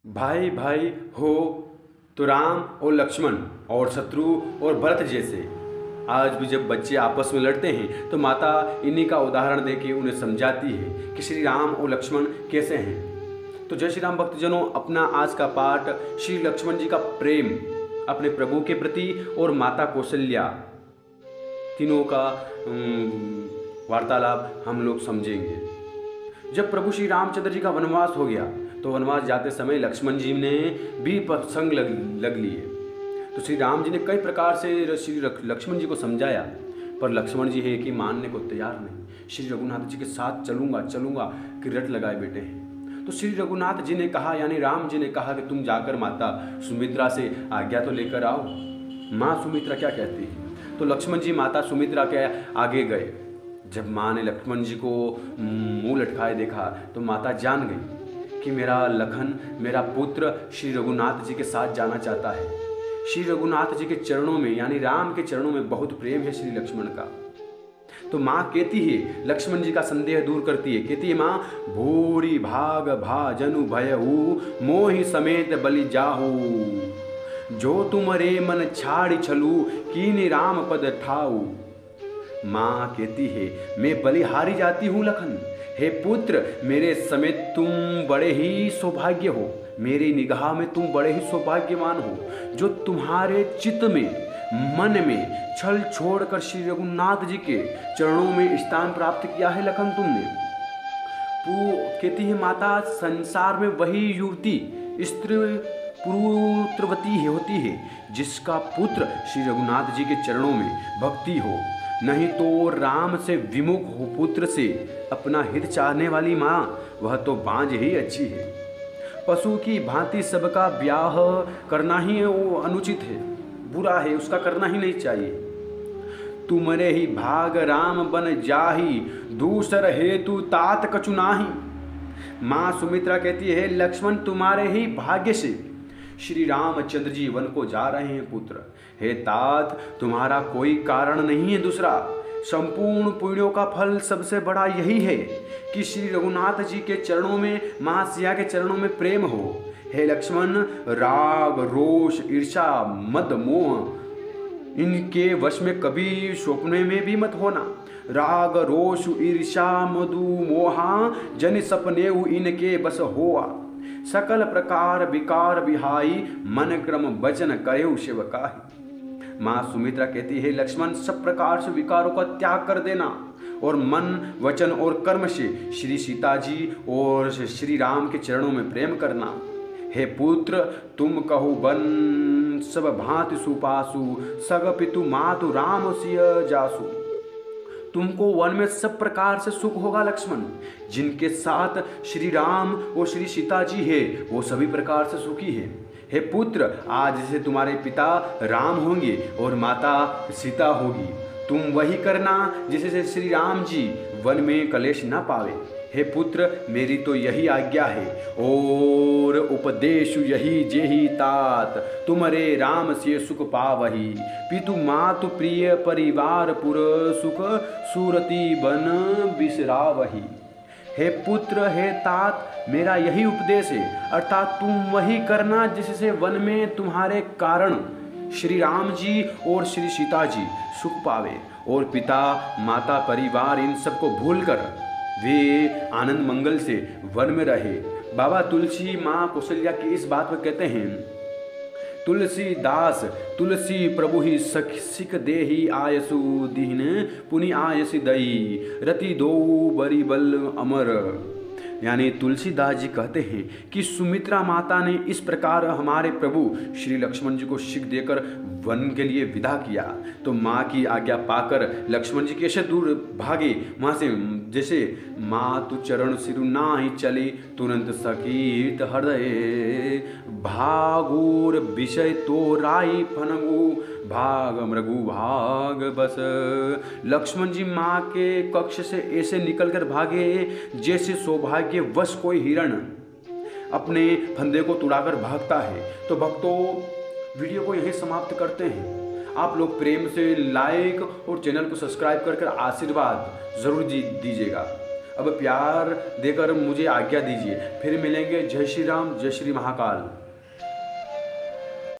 भाई भाई हो तो राम और लक्ष्मण और शत्रु और भरत जैसे। आज भी जब बच्चे आपस में लड़ते हैं तो माता इन्हीं का उदाहरण देके उन्हें समझाती है कि श्री राम और लक्ष्मण कैसे हैं। तो जय श्री राम भक्तजनों, अपना आज का पाठ श्री लक्ष्मण जी का प्रेम अपने प्रभु के प्रति और माता कौशल्या तीनों का वार्तालाप हम लोग समझेंगे। जब प्रभु श्री रामचंद्र जी का वनवास हो गया तो वनवास जाते समय लक्ष्मण जी ने भी संग लग लिए। तो श्री राम जी ने कई प्रकार से श्री लक्ष्मण जी को समझाया, पर लक्ष्मण जी है कि मानने को तैयार नहीं। श्री रघुनाथ जी के साथ चलूंगा कि रट लगाए बेटे हैं। तो श्री रघुनाथ जी ने कहा, यानी राम जी ने कहा कि तुम जाकर माता सुमित्रा से आज्ञा तो लेकर आओ। माँ सुमित्रा क्या कहती है? तो लक्ष्मण जी माता सुमित्रा के आगे गए। जब माँ ने लक्ष्मण जी को मुंह लटकाए देखा तो माता जान गई कि मेरा लखन, मेरा पुत्र श्री रघुनाथ जी के साथ जाना चाहता है। श्री रघुनाथ जी के चरणों में यानी राम के चरणों में बहुत प्रेम है श्री लक्ष्मण का। तो माँ कहती है, लक्ष्मण जी का संदेह दूर करती है, कहती है माँ, भूरी भाग भाजनु भयहु मोहि समेत बलि जाहु, जो तुमरे मन छाड़ी छलू कीने राम पद ठाऊ। माँ कहती है, मैं बलिहारी जाती हूँ लखन। हे पुत्र, मेरे समेत तुम बड़े ही सौभाग्य हो, मेरी निगाह में तुम बड़े ही सौभाग्यवान हो, जो तुम्हारे चित्त में मन में छल छोड़कर श्री रघुनाथ जी के चरणों में स्थान प्राप्त किया है लखन तुमने। कहती है माता, संसार में वही युवती स्त्री पुत्रवती होती है जिसका पुत्र श्री रघुनाथ जी के चरणों में भक्ति हो, नहीं तो राम से विमुख हो पुत्र से अपना हित चाहने वाली माँ, वह तो बांझ ही अच्छी है। पशु की भांति सबका ब्याह करना ही वो अनुचित है, बुरा है, उसका करना ही नहीं चाहिए। तुमरे ही भाग राम बन जाही, दूसर हेतु तात कछु नाही। माँ सुमित्रा कहती है, लक्ष्मण तुम्हारे ही भाग्य से श्री रामचंद्र जी वन को जा रहे हैं पुत्र। हे तात, तुम्हारा कोई कारण नहीं है दूसरा। संपूर्ण पुण्यों का फल सबसे बड़ा यही है कि श्री रघुनाथ जी के चरणों में, माँ सिया के चरणों में प्रेम हो। हे लक्ष्मण, राग रोष ईर्षा मद मोह इनके वश में कभी स्वप्न में भी मत होना। राग रोष ईर्षा मधु मोहा जन सपने इनके बस होआ, सकल प्रकार विकार विहाई मन क्रम वचन करे शिव काहि। माँ सुमित्रा कहती है, लक्ष्मण सब प्रकार से विकारों का त्याग कर देना और मन वचन और कर्म से श्री सीता जी और श्री राम के चरणों में प्रेम करना। हे पुत्र, तुम कहो बन सब भांति सुपासु, सग पितु मातु राम सिय जासु। तुमको वन में सब प्रकार से सुख होगा लक्ष्मण। जिनके साथ श्री राम और श्री सीता जी है वो सभी प्रकार से सुखी है। हे पुत्र, आज जैसे तुम्हारे पिता राम होंगे और माता सीता होगी, तुम वही करना जिससे श्री राम जी वन में कलेश न पावे। हे पुत्र, मेरी तो यही आज्ञा है और उपदेश यही जेहि तात, तुमरे राम से सुख पावही, पितु मातु प्रिय परिवार पुर सुख सूरती बन बिसरावही। हे पुत्र, हे तात, मेरा यही उपदेश है, अर्थात तुम वही करना जिससे वन में तुम्हारे कारण श्री राम जी और श्री सीता जी सुख पावे और पिता माता परिवार इन सबको भूलकर वे आनंद मंगल से वन में रहे। बाबा तुलसी माँ कौशल्या की इस बात पर कहते हैं, तुलसीदास तुलसी प्रभु ही सिख देही आयसु दीन पुनि आयसी दई, रति दो बरी बल अमर। यानी तुलसीदास जी कहते हैं कि सुमित्रा माता ने इस प्रकार हमारे प्रभु श्री लक्ष्मण जी को शिख देकर वन के लिए विदा किया। तो माँ की आज्ञा पाकर लक्ष्मण जी कैसे दूर भागे वहाँ से, जैसे माँ तु चरण सिरु नाही चली, तुरंत सकीत हृदय भागुर विषय तो राई फनगु, भाग मृगु भाग बस। लक्ष्मण जी माँ के कक्ष से ऐसे निकलकर भागे जैसे सौभाग्यवश कोई हिरण अपने फंदे को तुड़ाकर भागता है। तो भक्तों, वीडियो को यही समाप्त करते हैं। आप लोग प्रेम से लाइक और चैनल को सब्सक्राइब कर आशीर्वाद जरूर दीजिएगा। अब प्यार देकर मुझे आज्ञा दीजिए, फिर मिलेंगे। जय श्री राम, जय श्री महाकाल।